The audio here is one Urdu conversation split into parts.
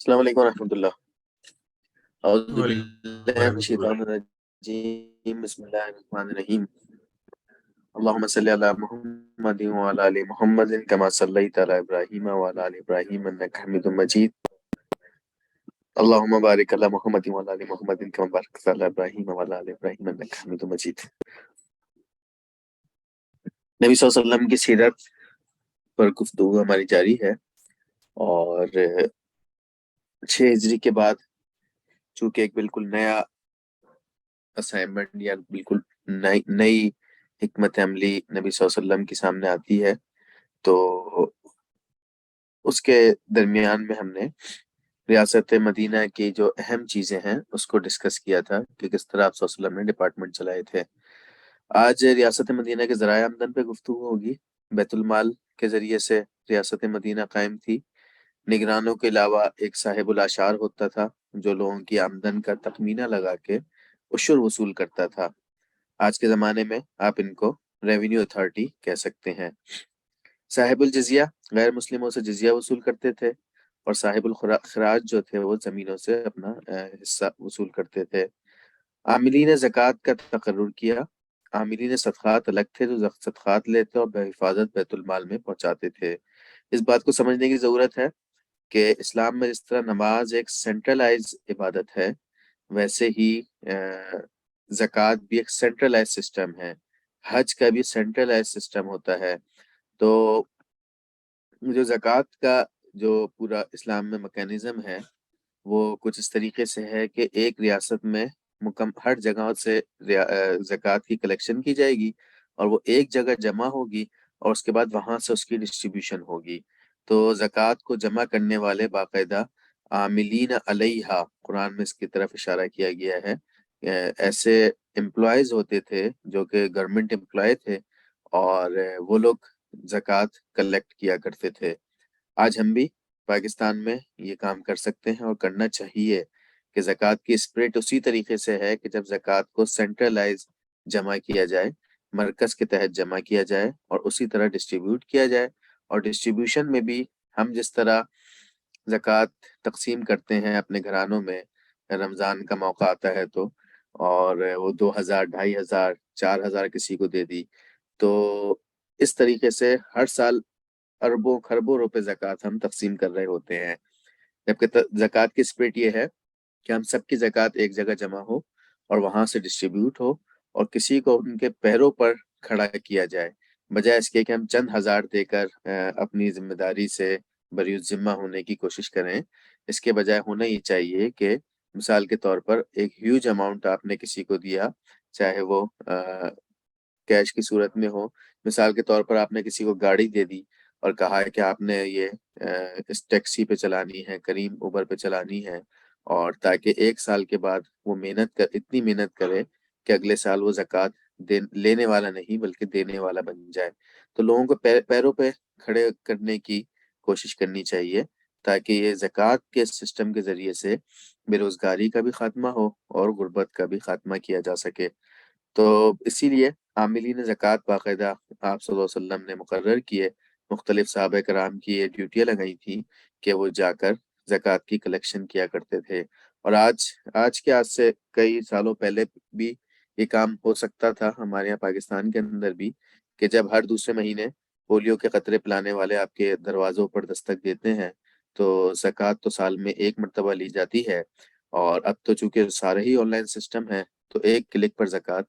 السلام علیکم ورحمۃ اللہ. اعوذ وعلیکم باللہ من ورحمۃ اللہ. الشیطان الرجیم. بسم اللہ الرحمن الرحیم. اللهم صل علی محمد وعلی آل محمد كما صلیت علی ابراہیم وعلی آل ابراہیم انک حمید مجید. اللهم بارک علی محمد وعلی آل محمد كما بارکت علی ابراہیم وعلی آل ابراہیم انک حمید مجید. نبی صلی اللہ علیہ وسلم کی سیرت پر گفتگو ہماری جاری ہے، اور 6 ہجری کے بعد چونکہ ایک بالکل نیا اسائنمنٹ یا بالکل نئی حکمت عملی نبی صلی اللہ علیہ وسلم کے سامنے آتی ہے، تو اس کے درمیان میں ہم نے ریاست مدینہ کی جو اہم چیزیں ہیں اس کو ڈسکس کیا تھا کہ کس طرح آپ صلی اللہ علیہ وسلم نے ڈپارٹمنٹ چلائے تھے. آج ریاست مدینہ کے ذرائع آمدن پہ گفتگو ہوگی. بیت المال کے ذریعے سے ریاست مدینہ قائم تھی. نگرانوں کے علاوہ ایک صاحب الاشار ہوتا تھا جو لوگوں کی آمدن کا تخمینہ لگا کے عشر وصول کرتا تھا. آج کے زمانے میں آپ ان کو ریونیو اتھارٹی کہہ سکتے ہیں. صاحب الجزیہ غیر مسلموں سے جزیہ وصول کرتے تھے، اور صاحب الخراج جو تھے وہ زمینوں سے اپنا حصہ وصول کرتے تھے. عاملین زکوٰۃ کا تقرر کیا. عاملین صدقات الگ تھے جو صدقات لیتے اور بحفاظت بیت المال میں پہنچاتے تھے. اس بات کو سمجھنے کی ضرورت ہے کہ اسلام میں جس طرح نماز ایک سینٹرلائز عبادت ہے، ویسے ہی زکوٰۃ بھی ایک سینٹرلائز سسٹم ہے. حج کا بھی سینٹرلائز سسٹم ہوتا ہے. تو جو زکوٰۃ کا جو پورا اسلام میں میکانزم ہے وہ کچھ اس طریقے سے ہے کہ ایک ریاست میں ہر جگہ سے زکوٰۃ کی کلیکشن کی جائے گی، اور وہ ایک جگہ جمع ہوگی، اور اس کے بعد وہاں سے اس کی ڈسٹریبیوشن ہوگی. تو زکوٰۃ کو جمع کرنے والے باقاعدہ عاملین علیہا، قرآن میں اس کی طرف اشارہ کیا گیا ہے، ایسے امپلائیز ہوتے تھے جو کہ گورنمنٹ امپلائی تھے، اور وہ لوگ زکوٰۃ کلیکٹ کیا کرتے تھے. آج ہم بھی پاکستان میں یہ کام کر سکتے ہیں اور کرنا چاہیے کہ زکوٰۃ کی اسپرٹ اسی طریقے سے ہے کہ جب زکوٰۃ کو سینٹرلائز جمع کیا جائے، مرکز کے تحت جمع کیا جائے اور اسی طرح ڈسٹریبیوٹ کیا جائے. اور ڈسٹریبیوشن میں بھی ہم جس طرح زکوٰۃ تقسیم کرتے ہیں اپنے گھرانوں میں، رمضان کا موقع آتا ہے تو، اور وہ 2,000 2,500 4,000 کسی کو دے دی، تو اس طریقے سے ہر سال اربوں خربوں روپے زکوٰۃ ہم تقسیم کر رہے ہوتے ہیں. جبکہ زکوٰۃ کی اسپرٹ یہ ہے کہ ہم سب کی زکوٰۃ ایک جگہ جمع ہو اور وہاں سے ڈسٹریبیوٹ ہو، اور کسی کو ان کے پیروں پر کھڑا کیا جائے، بجائے اس کے کہ ہم چند ہزار دے کر اپنی ذمہ داری سے بری ذمہ ہونے کی کوشش کریں. اس کے بجائے ہونا ہی چاہیے کہ مثال کے طور پر ایک ہیوج اماؤنٹ آپ نے کسی کو دیا، چاہے وہ کیش کی صورت میں ہو. مثال کے طور پر آپ نے کسی کو گاڑی دے دی اور کہا ہے کہ آپ نے یہ اس ٹیکسی پہ چلانی ہے، کریم اوبر پہ چلانی ہے، اور تاکہ 1 سال کے بعد وہ اتنی محنت کرے کہ اگلے سال وہ زکوٰۃ لینے والا نہیں بلکہ دینے والا بن جائے. تو لوگوں کو پیروں پہ کھڑے کرنے کی کوشش کرنی چاہیے تاکہ یہ زکوٰۃ کے سسٹم کے ذریعے سے بے روزگاری کا بھی خاتمہ ہو اور غربت کا بھی خاتمہ کیا جا سکے. تو اسی لیے عاملین زکوٰۃ باقاعدہ آپ صلی اللہ علیہ وسلم نے مقرر کیے، مختلف صحابہ کرام کی یہ ڈیوٹیاں لگائی تھیں کہ وہ جا کر زکوٰۃ کی کلیکشن کیا کرتے تھے. اور آج سے کئی سالوں پہلے بھی یہ کام ہو سکتا تھا ہمارے یہاں پاکستان کے اندر بھی، کہ جب ہر دوسرے مہینے پولیو کے قطرے پلانے والے آپ کے دروازوں پر دستک دیتے ہیں تو زکوٰۃ تو سال میں ایک مرتبہ لی جاتی ہے. اور اب تو چونکہ سارے ہی آن لائن سسٹم ہے تو ایک کلک پر زکوٰۃ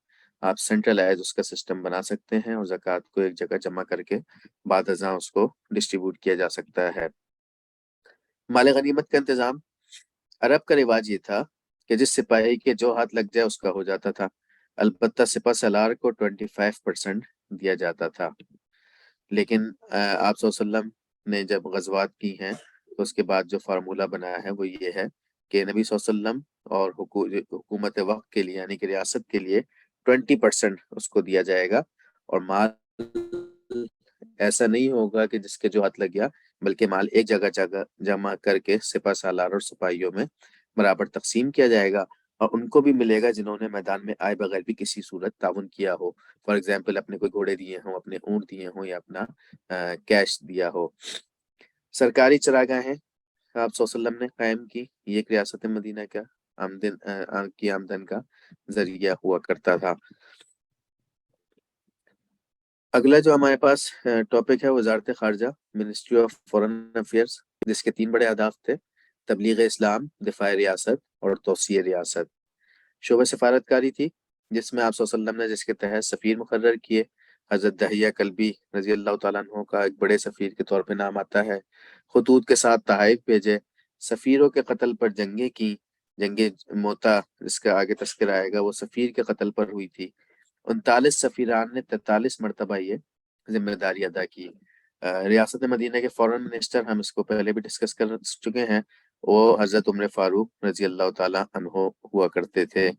آپ سینٹرلائز اس کا سسٹم بنا سکتے ہیں، اور زکوٰۃ کو ایک جگہ جمع کر کے بعد ازاں اس کو ڈسٹریبیوٹ کیا جا سکتا ہے. مال غنیمت کا انتظام عرب کا رواج یہ تھا کہ جس سپاہی کے جو ہاتھ لگ جائے اس کا ہو جاتا تھا، البتہ سپہ سالار کو 25% دیا جاتا تھا. لیکن آپ صلی اللہ علیہ وسلم نے جب غزوات کی ہیں تو اس کے بعد جو فارمولہ بنایا ہے وہ یہ ہے کہ نبی صلی اللہ علیہ وسلم اور حکومت وقت کے لیے یعنی کہ ریاست کے لیے 20% اس کو دیا جائے گا، اور مال ایسا نہیں ہوگا کہ جس کے جو ہاتھ لگ گیا، بلکہ مال ایک جگہ جمع کر کے سپہ سالار اور سپاہیوں میں برابر تقسیم کیا جائے گا، اور ان کو بھی ملے گا جنہوں نے میدان میں آئے بغیر بھی کسی صورت تعاون کیا ہو. فار ایگزامپل اپنے کوئی گھوڑے دیے ہوں، اپنے اونٹ دیے ہوں، یا اپنا کیش دیا ہو. سرکاری چراگاہیں آپ صلی اللہ علیہ وسلم نے قائم کی، یہ ایک ریاست مدینہ کا آمدن کا ذریعہ ہوا کرتا تھا۔ اگلا جو ہمارے پاس ٹاپک ہے وزارت خارجہ، منسٹری آف فورن افیئرس، جس کے 3 بڑے اہداف تھے: تبلیغ اسلام، دفاع ریاست اور توسیع ریاست۔ شعبہ سفارتکاری تھی، جس میں آپ صلی اللہ علیہ وسلم نے جس کے تحت سفیر مقرر کیے۔ حضرت دحیہ کلبی رضی اللہ تعالیٰ عنہ کا ایک بڑے سفیر کے طور پہ نام آتا ہے۔ خطوط کے ساتھ تحائف بھیجے، سفیروں کے قتل پر جنگیں کی۔ جنگ موتا جس کا آگے تذکرہ آئے گا وہ سفیر کے قتل پر ہوئی تھی۔ 39 سفیران نے 43 مرتبہ یہ ذمہ داری ادا کی۔ ریاست مدینہ کے فورن منسٹر، ہم اس کو پہلے بھی ڈسکس کر چکے ہیں، وہ حضرت عمر فاروق رضی اللہ تعالیٰ عنہ ہوا کرتے تھے۔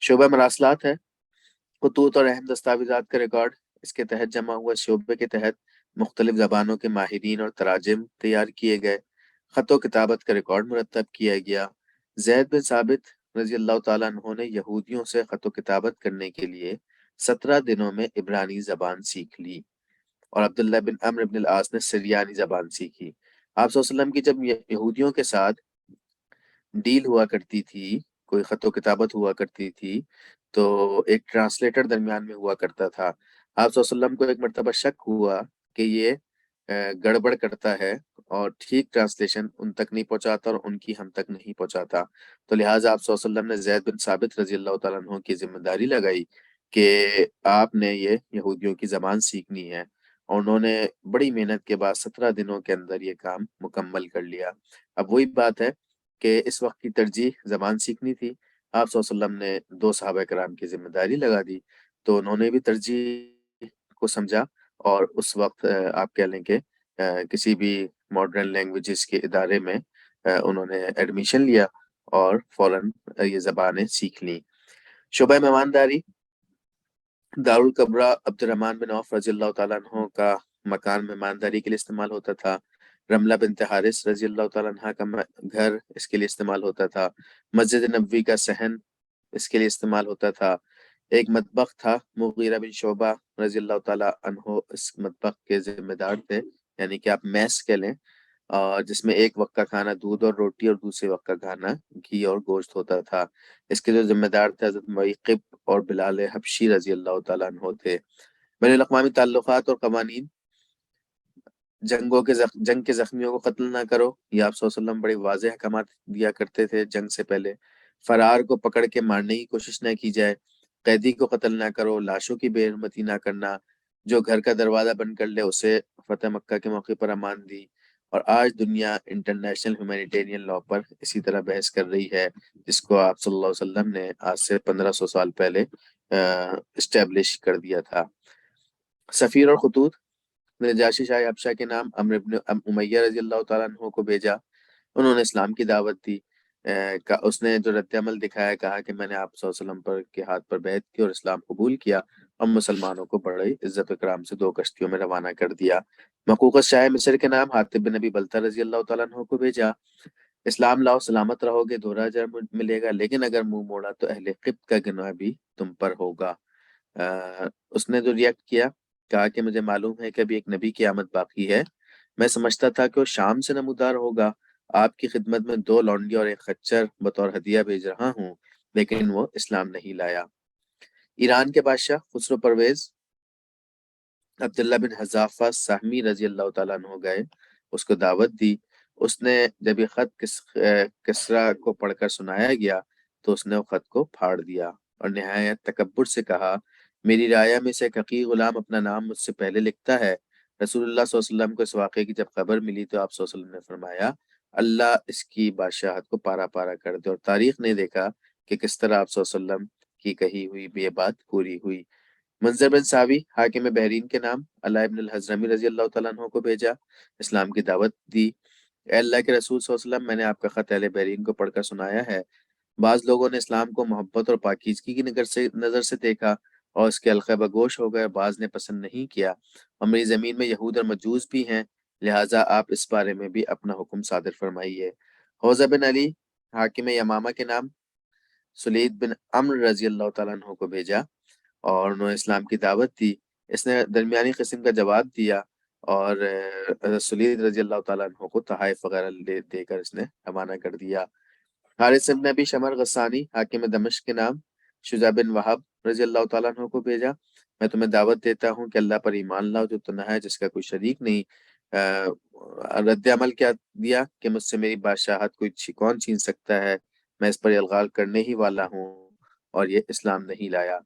شعبہ مراسلات ہے، خطوط اور اہم دستاویزات کا ریکارڈ۔ اس کے تحت جمع ہوا شعبے کے تحت مختلف زبانوں کے ماہرین اور تراجم تیار کیے گئے۔ خط و کتابت کا ریکارڈ مرتب کیا گیا۔ زید بن ثابت رضی اللہ تعالیٰ عنہ نے یہودیوں سے خط و کتابت کرنے کے لیے 17 دنوں میں عبرانی زبان سیکھ لی، اور عبداللہ بن عمرو بن العاص نے سریانی زبان سیکھی۔ آپ صلی اللہ علیہ وسلم کی جب یہودیوں کے ساتھ ڈیل ہوا کرتی تھی، کوئی خط و کتابت ہوا کرتی تھی، تو ایک ٹرانسلیٹر درمیان میں ہوا کرتا تھا۔ آپ صلی اللہ علیہ وسلم کو ایک مرتبہ شک ہوا کہ یہ گڑبڑ کرتا ہے اور ٹھیک ٹرانسلیشن ان تک نہیں پہنچاتا اور ان کی ہم تک نہیں پہنچاتا، تو لہٰذا آپ صلی اللہ علیہ وسلم نے زید بن ثابت رضی اللہ تعالیٰ عنہ کی ذمہ داری لگائی کہ آپ نے یہ یہودیوں کی زبان سیکھنی ہے، اور انہوں نے بڑی محنت کے بعد 17 دنوں کے اندر یہ کام مکمل کر لیا۔ اب وہی بات ہے کہ اس وقت کی ترجیح زبان سیکھنی تھی، آپ صلی اللہ علیہ وسلم نے 2 صحابہ کرام کی ذمہ داری لگا دی، تو انہوں نے بھی ترجیح کو سمجھا، اور اس وقت آپ کہہ لیں کہ کسی بھی ماڈرن لینگویجز کے ادارے میں انہوں نے ایڈمیشن لیا اور فوراً یہ زبانیں سیکھ لیں۔ شعبہ مہمانداری، دارالکبرى عبد الرحمن بن عوف رضی اللہ تعالیٰ عنہ کا مکان مہمانداری کے لیے استعمال ہوتا تھا۔ رملہ بنت حارث رضی اللہ تعالیٰ عنہ کا گھر اس کے لیے استعمال ہوتا تھا۔ مسجد نبوی کا صحن اس کے لیے استعمال ہوتا تھا۔ ایک مطبخ تھا، مغیرہ بن شعبہ رضی اللہ تعالیٰ عنہ اس مطبخ کے ذمہ دار تھے، یعنی کہ آپ میس کہہ لیں، جس میں ایک وقت کا کھانا دودھ اور روٹی اور دوسرے وقت کا کھانا گھی اور گوشت ہوتا تھا۔ اس کے جو ذمہ دار تھے حضرت موقب اور بلال حبشی رضی اللہ تعالیٰ عنہ تھے۔ بین الاقوامی تعلقات اور قوانین، جنگ کے زخمیوں کو قتل نہ کرو، یہ آپ صلی اللہ علیہ وسلم بڑے واضح احکامات دیا کرتے تھے جنگ سے پہلے۔ فرار کو پکڑ کے مارنے کی کوشش نہ کی جائے، قیدی کو قتل نہ کرو، لاشوں کی بے حرمتی نہ کرنا، جو گھر کا دروازہ بند کر لے اسے فتح مکہ کے موقع پر امان دی۔ اور آج دنیا انٹرنیشنل ہیومینیٹیرین لاء پر اسی طرح بحث کر رہی ہے، جس کو آپ صلی اللہ علیہ وسلم نے آج سے 1500 سال پہلے اسٹیبلش کر دیا تھا۔ سفیر اور خطوط، نجاشی شاہ حبشہ کے نام عمرو بن امیہ رضی اللہ تعالیٰ عنہ کو بھیجا، انہوں نے اسلام کی دعوت دی۔ اس نے جو رد عمل دکھایا، کہا کہ میں نے آپ صلی اللہ علیہ وسلم کے ہاتھ پر بیعت کی اور اسلام قبول کیا، اور مسلمانوں کو بڑی عزت و کرام سے 2 کشتیوں میں روانہ کر دیا۔ مقوقس شاہ مصر کے نام حاتب بن نبی بلتہ رضی اللہ تعالیٰ عنہ کو بھیجا، اسلام لاؤ سلامت رہو گے، دوہرا اجر ملے گا، لیکن اگر منہ موڑا تو اہل قبط کا گناہ بھی تم پر ہوگا۔ اس نے جو ریئیکٹ کیا، کہا کہ مجھے معلوم ہے کہ ابھی ایک نبی کی آمد باقی ہے، میں سمجھتا تھا کہ وہ شام سے نمودار ہوگا، آپ کی خدمت میں 2 لونڈی اور 1 خچر بطور ہدیہ بھیج رہا ہوں، لیکن وہ اسلام نہیں لایا۔ ایران کے بادشاہ خسرو پرویز عبداللہ بن حذافہ سہمی رضی اللہ تعالیٰ عنہ گئے، اس کو دعوت دی۔ اس نے جب یہ خط کسریٰ کو پڑھ کر سنایا گیا تو اس نے وہ خط کو پھاڑ دیا اور نہایت تکبر سے کہا، میری رعایا میں سے ایک حقیقی غلام اپنا نام مجھ سے پہلے لکھتا ہے۔ رسول اللہ صلی اللہ علیہ وسلم کو اس واقعے کی جب خبر ملی تو آپ صلی اللہ علیہ وسلم نے فرمایا، اللہ اس کی بادشاہت کو پارا پارا کر دے، اور تاریخ نے دیکھا کہ کس طرح آپ صلی اللہ علیہ وسلم کی کہی ہوئی یہ بات پوری ہوئی۔ منظر بن ساوی حاکم بحرین کے نام علاء ابن الحضرمی رضی اللہ تعالیٰ عنہ کو بھیجا، اسلام کی دعوت دی۔ اے اللہ کے رسول صلی اللہ علیہ وسلم، میں نے آپ کا خط اہل بحرین کو پڑھ کر سنایا ہے۔ بعض لوگوں نے اسلام کو محبت اور پاکیزگی کی نظر سے دیکھا اور اس کے حلقہ بگوش ہو گئے، بعض نے پسند نہیں کیا، اور میری زمین میں یہود اور مجوس بھی ہیں، لہٰذا آپ اس بارے میں بھی اپنا حکم صادر فرمائیے۔ حوضہ بن علی حاکم یمامہ کے نام سلید بن عمرو رضی اللہ تعالیٰ عنہ کو بھیجا اور انہوں نے اسلام کی دعوت دی۔ اس نے درمیانی قسم کا جواب دیا، اور حضرت سلید رضی اللہ تعالیٰ عنہ کو تحائف وغیرہ دے کر اس نے روانہ کر دیا۔ حارث بن ابی شمر غسانی حاکم دمشق کے نام شجاع بن وہب رضی اللہ تعالیٰ عنہ کو بھیجا، میں تمہیں دعوت دیتا ہوں کہ اللہ پر ایمان لاؤ جو تنہا ہے، جس کا کوئی شریک نہیں۔ رد عمل کیا دیا کہ مجھ سے میری بادشاہت کوئی کون چھین سکتا ہے، میں اس پر الغال کرنے ہی والا ہوں اور یہ اسلام نہیں لایا۔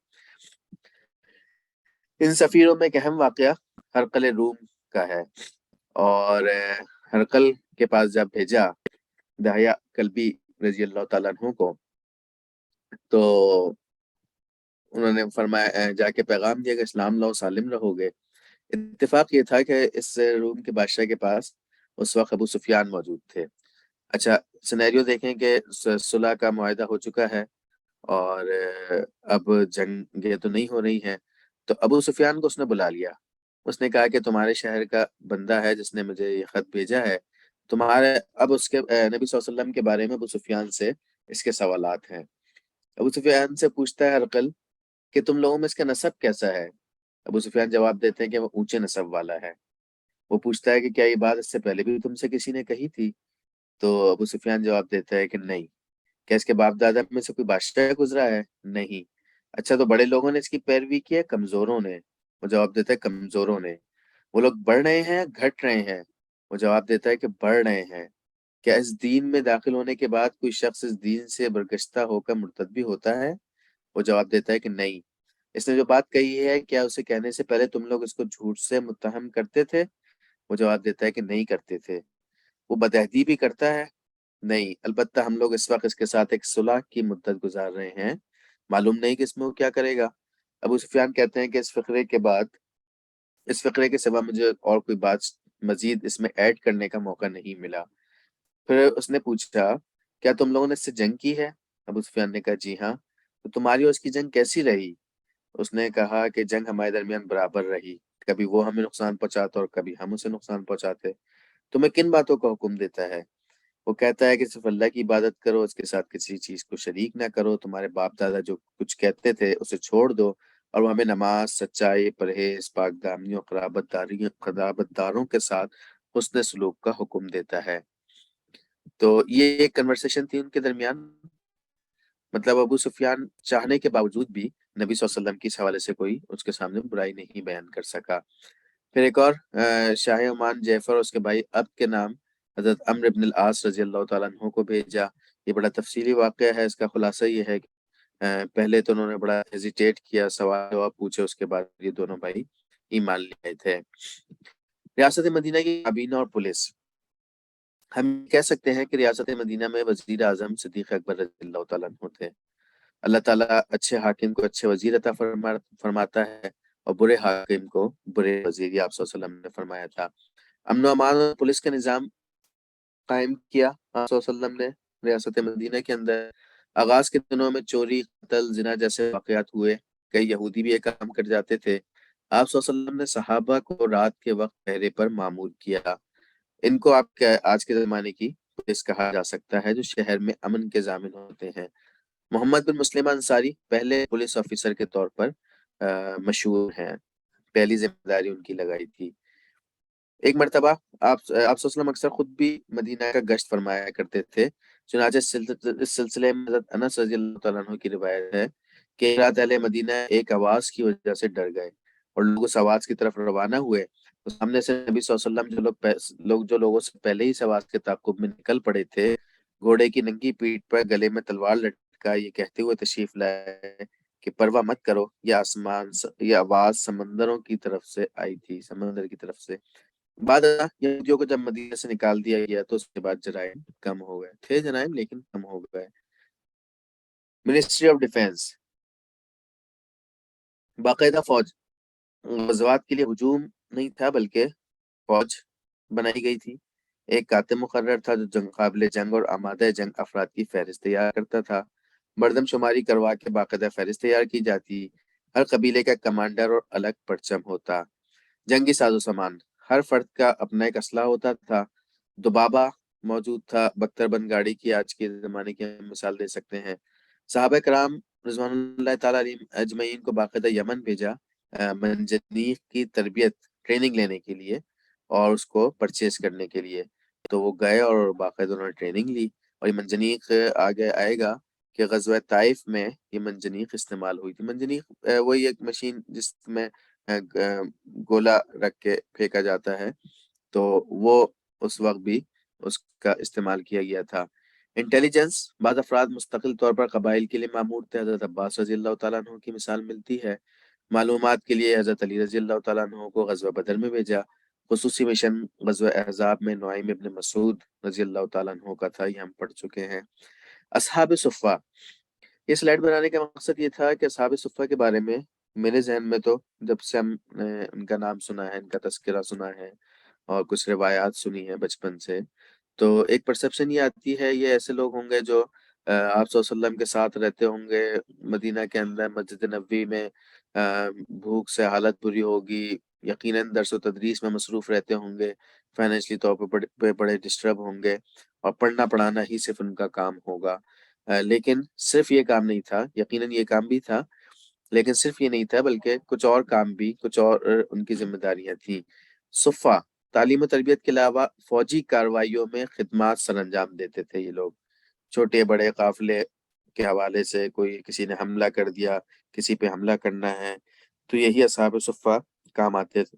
ان سفیروں میں ایک اہم واقعہ ہرقل روم کا ہے، اور ہرقل کے پاس جب بھیجا دہیا کلبی رضی اللہ تعالیٰ عنہ کو، تو انہوں نے فرمایا جا کے پیغام دیا کہ اسلام لاؤ سالم رہو گے۔ اتفاق یہ تھا کہ اس روم کے بادشاہ کے پاس اس وقت ابو سفیان موجود تھے۔ اچھا سینیریو دیکھیں کہ صلح کا معاہدہ ہو چکا ہے اور اب جنگیں تو نہیں ہو رہی ہیں، تو ابو سفیان کو اس نے بلا لیا۔ اس نے کہا کہ تمہارے شہر کا بندہ ہے جس نے مجھے یہ خط بھیجا ہے، تمہارے اب اس کے نبی صلی اللہ علیہ وسلم کے بارے میں ابو سفیان سے اس کے سوالات ہیں۔ ابو سفیان سے پوچھتا ہے ہرقل کہ تم لوگوں میں اس کا نسب کیسا ہے؟ ابو سفیان جواب دیتے ہیں کہ وہ اونچے نسب والا ہے۔ وہ پوچھتا ہے کہ کیا یہ بات اس سے پہلے بھی تم سے کسی نے کہی تھی؟ تو ابو سفیان جواب دیتا ہے کہ نہیں۔ کیا اس کے باپ دادا میں سے کوئی بادشاہ گزرا ہے؟ نہیں۔ اچھا تو بڑے لوگوں نے اس کی پیروی کی ہے کمزوروں نے؟ وہ جواب دیتا ہے کمزوروں نے۔ وہ لوگ بڑھ رہے ہیں یا گھٹ رہے ہیں؟ وہ جواب دیتا ہے کہ بڑھ رہے ہیں۔ کیا اس دین میں داخل ہونے کے بعد کوئی شخص اس دین سے برگشتہ ہو کر مرتد بھی ہوتا ہے؟ وہ جواب دیتا ہے کہ نہیں۔ اس نے جو بات کہی ہے کیا اسے کہنے سے پہلے تم لوگ اس کو جھوٹ سے متہم کرتے تھے؟ وہ جواب دیتا ہے کہ نہیں کرتے تھے۔ وہ بدعہدی بھی کرتا ہے؟ نہیں، البتہ ہم لوگ اس وقت اس کے ساتھ ایک صلح کی مدت گزار رہے ہیں، معلوم نہیں کہ اس میں وہ کیا کرے گا۔ ابو سفیان کہتے ہیں کہ اس فقرے کے سوا مجھے اور کوئی بات مزید اس میں ایڈ کرنے کا موقع نہیں ملا۔ پھر اس نے پوچھا کیا تم لوگوں نے اس سے جنگ کی ہے؟ ابو سفیان نے کہا جی ہاں۔ تو تمہاری اور اس کی جنگ کیسی رہی؟ اس نے کہا کہ جنگ ہمارے درمیان برابر رہی، کبھی وہ ہمیں نقصان پہنچاتا اور کبھی ہم اسے نقصان پہنچاتے۔ تمہیں کن باتوں کا حکم دیتا ہے؟ وہ کہتا ہے کہ صرف اللہ کی عبادت کرو، اس کے ساتھ کسی چیز کو شریک نہ کرو، تمہارے باپ دادا جو کچھ کہتے تھے اسے چھوڑ دو، اور وہ ہمیں نماز، سچائی، پرہیز، پاک دامنی اور قرابت داروں کے ساتھ حسن سلوک کا حکم دیتا ہے۔ تو یہ ایک کنورسیشن تھی ان کے درمیان، مطلب ابو سفیان چاہنے کے باوجود بھی نبی صلی اللہ علیہ وسلم کی اس حوالے سے کوئی اس کے سامنے برائی نہیں بیان کر سکا۔ پھر ایک اور شاہ عمان جعفر اور اس کے بھائی اب کے نام حضرت عمرو بن العاص رضی اللہ تعالیٰ عنہ کو بھیجا۔ یہ بڑا تفصیلی واقعہ ہے، اس کا خلاصہ یہ ہے کہ پہلے تو انہوں نے بڑا ہیزیٹیٹ کیا، سوال جواب پوچھے، اس کے بعد یہ دونوں بھائی ایمان لے آئے تھے۔ ریاست مدینہ کی کابینہ اور پولیس، ہم کہہ سکتے ہیں کہ ریاست مدینہ میں وزیر اعظم صدیق اکبر رضی اللہ تعالیٰ عنہ تھے۔ اللہ تعالیٰ اچھے حاکم کو اچھے وزیر عطا فرماتا ہے اور برے حاکم کو برے وزیر، یہ آپ صلی اللہ علیہ وسلم نے فرمایا تھا۔ امن و امان اور پولیس کا نظام قائم کیا آپ صلی اللہ علیہ وسلم نے ریاست مدینہ کے اندر۔ آغاز کے دنوں میں چوری، قتل، زنا جیسے واقعات ہوئے، کئی یہودی بھی یہ کام کر جاتے تھے۔ آپ صلی اللہ علیہ وسلم نے صحابہ کو رات کے وقت پہرے پر معمور کیا۔ ان کو آپ کے آج کے زمانے کی پولیس کہا جا سکتا ہے، جو شہر میں امن کے ضامن ہوتے ہیں۔ محمد بن مسلمہ انصاری پہلے پولیس آفیسر کے طور پر مشہور ہیں، پہلی ذمہ داری ان کی لگائی تھی۔ ایک مرتبہ آپ صلی اللہ علیہ وسلم اکثر خود بھی مدینہ کا گشت فرمایا کرتے تھے، چنانچہ اس سلسلے میں حضرت انس رضی اللہ تعالیٰ عنہ کی روایت ہے کہ رات اہل مدینہ ایک آواز کی وجہ سے ڈر گئے اور لوگ اس آواز کی طرف روانہ ہوئے، تو سامنے سے نبی صلی اللہ علیہ وسلم جو لوگوں سے پہلے ہی اس آواز کے تعاقب میں نکل پڑے تھے، گھوڑے کی ننگی پیٹھ پر گلے میں تلوار لٹکا یہ کہتے ہوئے تشریف لائے کہ پرواہ مت کرو، یہ آواز سمندروں کی طرف سے آئی تھی، سمندر کی طرف سے۔ بعد یہودیوں کو جب مدینہ سے نکال دیا گیا تو اس کے بعد جرائم کم ہو گئے تھے، جرائم لیکن کم ہو گئے۔ منسٹری آف ڈیفینس، باقاعدہ فوج، غزوات کے لیے ہجوم نہیں تھا بلکہ فوج بنائی گئی تھی۔ ایک کاتب مقرر تھا جو قابل جنگ اور آمادہ جنگ افراد کی فہرست تیار کرتا تھا، مردم شماری کروا کے باقاعدہ فہرست تیار کی جاتی، ہر قبیلے کا کمانڈر اور الگ پرچم ہوتا۔ جنگی ساز و سامان، ہر فرد کا اپنا ایک اسلحہ ہوتا تھا، دبابہ موجود تھا، بختر بند گاڑی کی آج کے زمانے کی ہم مثال دے سکتے ہیں۔ صحابہ کرام رضوان اللہ تعالیٰ علیہم اجمعین کو باقاعدہ یمن بھیجا منجنیق کی تربیت، ٹریننگ لینے کے لیے، اور اس کو پرچیز کرنے کے لیے۔ تو وہ گئے اور باقاعدہ انہوں نے ٹریننگ لی، اور یہ منجنیق آگے آئے گا کہ غزوہ طائف میں یہ منجنیق استعمال ہوئی تھی۔ منجنیق وہی ایک مشین جس میں گولا رکھ کے پھینکا جاتا ہے، تو وہ اس وقت بھی اس کا استعمال کیا گیا تھا۔ انٹیلیجنس، بعض افراد مستقل طور پر قبائل کے لیے مامور تھے۔ حضرت عباس رضی اللہ تعالیٰ عنہ کی مثال ملتی ہے۔ معلومات کے لیے حضرت علی رضی اللہ تعالیٰ عنہ کو غزوہ بدر میں بھیجا۔ خصوصی مشن غزوہ احزاب میں نعیم ابن مسعود رضی اللہ تعالیٰ عنہ کا تھا، یہ ہم پڑھ چکے ہیں۔ اصحاب صفہ، یہ سلائڈ بنانے کا مقصد یہ تھا کہ اصحاب صفہ کے بارے میں میرے ذہن میں تو جب سے ہم نے ان کا نام سنا ہے، ان کا تذکرہ سنا ہے اور کچھ روایات سنی ہے بچپن سے، تو ایک پرسپشن یہ آتی ہے یہ ایسے لوگ ہوں گے جو آپ صلی اللہ علیہ وسلم کے ساتھ رہتے ہوں گے مدینہ کے اندر، مسجد نبوی میں بھوک سے حالت بری ہوگی، یقیناً درس و تدریس میں مصروف رہتے ہوں گے، فائنینشلی طور پہ بڑے ڈسٹرب ہوں گے، اور پڑھنا پڑھانا ہی صرف ان کا کام ہوگا۔ لیکن صرف یہ کام نہیں تھا، یقیناً یہ کام بھی تھا، لیکن صرف یہ نہیں تھا بلکہ کچھ اور کام بھی، کچھ اور ان کی ذمہ داریاں تھیں۔ صفہ، تعلیم و تربیت کے علاوہ فوجی کارروائیوں میں خدمات سر انجام دیتے تھے یہ لوگ۔ چھوٹے بڑے قافلے کے حوالے سے کوئی کسی نے حملہ کر دیا، کسی پہ حملہ کرنا ہے، تو یہی اصحاب صفہ کام آتے تھے۔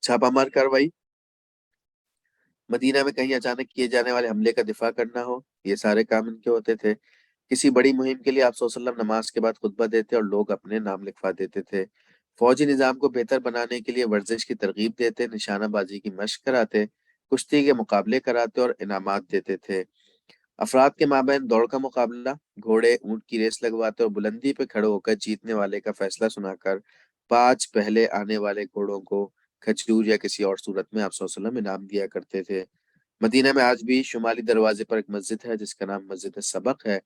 چھاپہ مار کارروائی، مدینہ میں کہیں اچانک کیے جانے والے حملے کا دفاع کرنا ہو، یہ سارے کام ان کے ہوتے تھے۔ کسی بڑی مہم کے لیے آپ صلی اللہ علیہ وسلم نماز کے بعد خطبہ دیتے اور لوگ اپنے نام لکھوا دیتے تھے۔ فوجی نظام کو بہتر بنانے کے لیے ورزش کی ترغیب دیتے، نشانہ بازی کی مشق کراتے، کشتی کے مقابلے کراتے اور انعامات دیتے تھے۔ افراد کے مابین دوڑ کا مقابلہ، گھوڑے اونٹ کی ریس لگواتے اور بلندی پہ کھڑے ہو کر جیتنے والے کا فیصلہ سنا کر 5 پہلے آنے والے گھوڑوں کو کھجور یا کسی اور صورت میں آپ صلی اللہ علیہ وسلم انعام دیا کرتے تھے۔ مدینہ میں آج بھی شمالی دروازے پر ایک مسجد ہے جس کا نام مسجد سبق ہے۔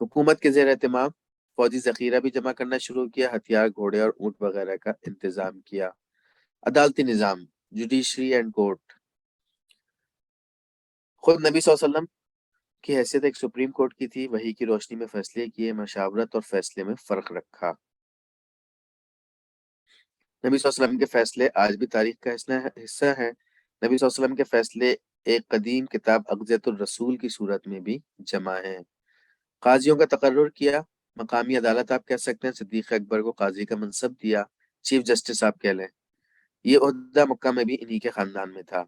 حکومت کے زیر اہتمام فوجی ذخیرہ بھی جمع کرنا شروع کیا، ہتھیار، گھوڑے اور اونٹ وغیرہ کا انتظام کیا۔ عدالتی نظام، جوڈیشری اینڈ کورٹ، خود نبی صلی اللہ علیہ وسلم کی حیثیت ایک سپریم کورٹ کی تھی، وحی کی روشنی میں فیصلے کیے، مشاورت اور فیصلے میں فرق رکھا۔ نبی صلی اللہ علیہ وسلم کے فیصلے آج بھی تاریخ کا حصہ ہے۔ نبی صلی اللہ علیہ وسلم کے فیصلے ایک قدیم کتاب اقضیۃ الرسول کی صورت میں بھی جمع ہیں۔ قاضیوں کا تقرر کیا، مقامی عدالت آپ کہہ سکتے ہیں، صدیق اکبر کو قاضی کا منصب دیا، چیف جسٹس آپ کہہ لیں، یہ عہدہ مکہ میں بھی انہی کے خاندان میں تھا۔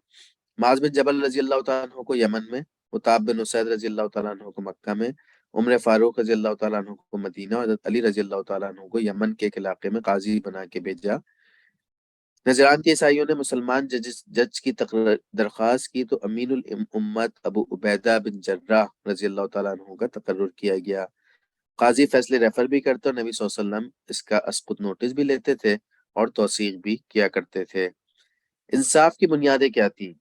معاذ بن جبل رضی اللہ تعالیٰ عنہ کو یمن میں، عتاب بن اسید رضی اللہ تعالیٰ عنہ کو مکہ میں، عمر فاروق رضی اللہ تعالیٰ عنہ کو مدینہ، اور حضرت علی رضی اللہ تعالیٰ عنہ کو یمن کے ایک علاقے میں قاضی بنا کے بھیجا۔ نجران کے عیسائیوں نے مسلمان جج کی درخواست کی تو امین الامت ابو عبیدہ بن جراح رضی اللہ تعالیٰ عنہ کا تقرر کیا گیا۔ قاضی فیصلے ریفر بھی کرتے اور نبی صلی اللہ علیہ وسلم اس کا اسقط نوٹس بھی لیتے تھے اور توثیق بھی کیا کرتے تھے۔ انصاف کی بنیادیں کیا تھیں؟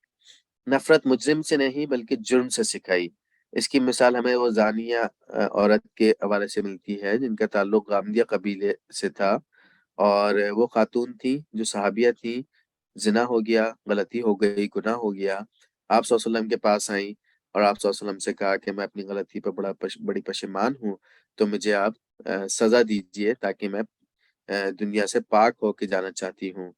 نفرت مجرم سے نہیں بلکہ جرم سے سکھائی۔ اس کی مثال ہمیں وہ زانیہ عورت کے حوالے سے ملتی ہے جن کا تعلق غامدیہ قبیلے سے تھا، اور وہ خاتون تھی جو صحابیہ تھی، زنا ہو گیا، غلطی ہو گئی، گناہ ہو گیا، آپ صلی اللہ علیہ وسلم کے پاس آئیں اور آپ صلی اللہ علیہ وسلم سے کہا کہ میں اپنی غلطی پر بڑی پشیمان ہوں، تو مجھے آپ سزا دیجئے تاکہ میں دنیا سے پاک ہو کے جانا چاہتی ہوں۔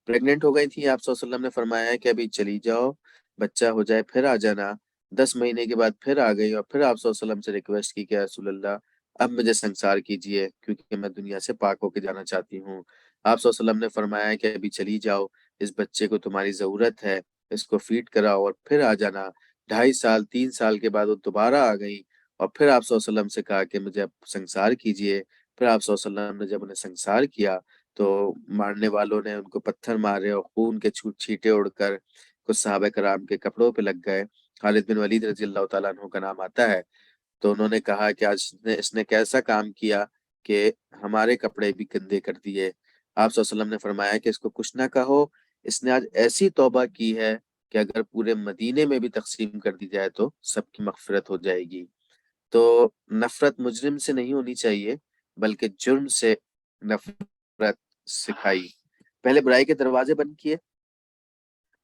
پریگننٹ ہو گئی تھی، آپ صلی اللہ علیہ وسلم نے فرمایا ہے کہ ابھی چلی جاؤ، بچہ ہو جائے پھر آ جانا۔ 10 مہینے کے بعد پھر آ گئی اور پھر آپ صلی اللہ علیہ وسلم سے ریکویسٹ کی کہ رسول اللہ اب مجھے سنسار کیجئے کیونکہ میں دنیا سے پاک ہو کے جانا چاہتی ہوں۔ آپ صلی اللہ علیہ وسلم نے فرمایا ہے کہ ابھی چلی جاؤ، اس بچے کو تمہاری ضرورت ہے، اس کو فیڈ کراؤ اور پھر آ جانا۔ 2.5 سال 3 سال کے بعد وہ دوبارہ آ گئی اور پھر آپ صلی اللہ علیہ وسلم سے کہا کہ مجھے اب سنسار کیجئے۔ پھر آپ صلی اللہ علیہ وسلم نے جب انہیں سنسار کیا تو مارنے والوں نے ان کو پتھر مارے اور خون کے چھیٹے اڑ کر کچھ صحابہ کرام کے کپڑوں پہ لگ گئے۔ خالد بن ولید رضی اللہ تعالیٰ عنہ کا نام آتا ہے، تو انہوں نے کہا کہ آج اس نے کیسا کام کیا کہ ہمارے کپڑے بھی گندے کر دیے۔ آپ صلی اللہ علیہ وسلم نے فرمایا کہ اس کو کچھ نہ کہو، اس نے آج ایسی توبہ کی ہے کہ اگر پورے مدینے میں بھی تقسیم کر دی جائے تو سب کی مغفرت ہو جائے گی۔ تو نفرت مجرم سے نہیں ہونی چاہیے بلکہ جرم سے نفرت سکھائی۔ پہلے برائی کے دروازے بند کیے،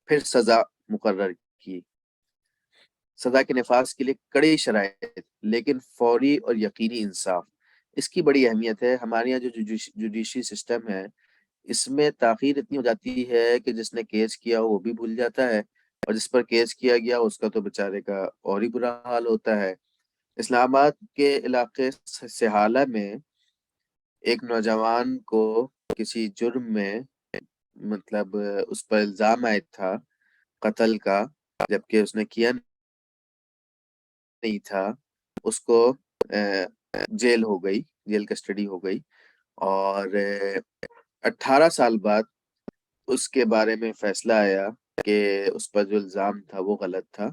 پھر سزا مقرر کی۔ سزا کے نفاذ کے لیے کڑی شرائط لیکن فوری اور یقینی انصاف، اس کی بڑی اہمیت ہے۔ ہمارے یہاں جو جوڈیشری سسٹم ہے اس میں تاخیر اتنی ہو جاتی ہے کہ جس نے کیس کیا وہ بھی بھول جاتا ہے، اور جس پر کیس کیا گیا اس کا تو بیچارے کا اور ہی برا حال ہوتا ہے۔ اسلام آباد کے علاقے سہالہ میں ایک نوجوان کو کسی جرم میں، مطلب اس پر الزام عائد تھا قتل کا، جبکہ اس نے کیا نہیں تھا، اس کو جیل ہو گئی، جیل کسٹڈی ہو گئی، اور 18 سال بعد اس کے بارے میں فیصلہ آیا کہ اس پر جو الزام تھا وہ غلط تھا،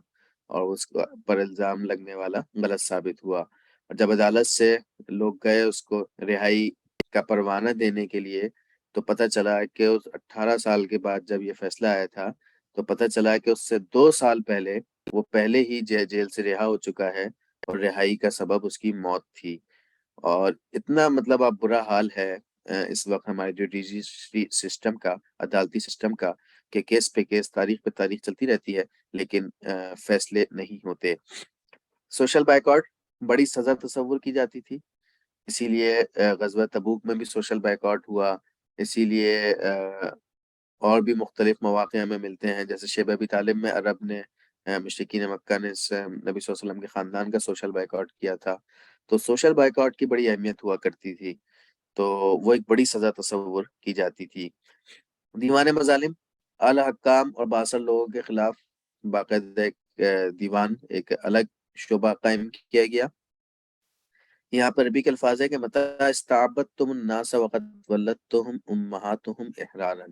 اور اس پر الزام لگنے والا غلط ثابت ہوا۔ اور جب عدالت سے لوگ گئے اس کو رہائی کا پروانہ دینے کے لیے، تو پتہ چلا کہ اس 18 سال کے بعد جب یہ فیصلہ آیا تھا تو پتہ چلا کہ اس سے 2 سال پہلے وہ پہلے ہی جیل سے رہا ہو چکا ہے، اور رہائی کا سبب اس کی موت تھی۔ اور اتنا مطلب اب برا حال ہے اس وقت ہمارے جوڈیشری سسٹم کا، عدالتی سسٹم کا، کہ کیس پہ کیس، تاریخ پہ تاریخ چلتی رہتی ہے لیکن فیصلے نہیں ہوتے۔ سوشل بائیکاٹ بڑی سزا تصور کی جاتی تھی، اسی لیے غزوہ تبوک میں بھی سوشل بائیکاٹ ہوا، اسی لیے اور بھی مختلف مواقع ہمیں ملتے ہیں، جیسے شیب ابی طالب میں عرب نے، مشرکین مکہ نے نبی صلی اللہ علیہ وسلم کے خاندان کا سوشل بائیکاٹ کیا تھا۔ تو سوشل بائیکاٹ کی بڑی اہمیت ہوا کرتی تھی، تو وہ ایک بڑی سزا تصور کی جاتی تھی۔ دیوان مظالم، اعلی حکام اور باثر لوگوں کے خلاف باقاعدہ ایک دیوان، ایک الگ شعبہ قائم کیا گیا۔ یہاں پر بھی کے الفاظ ہے کہ متی استعبدتم الناس وقد ولدتهم امہاتهم احرارا۔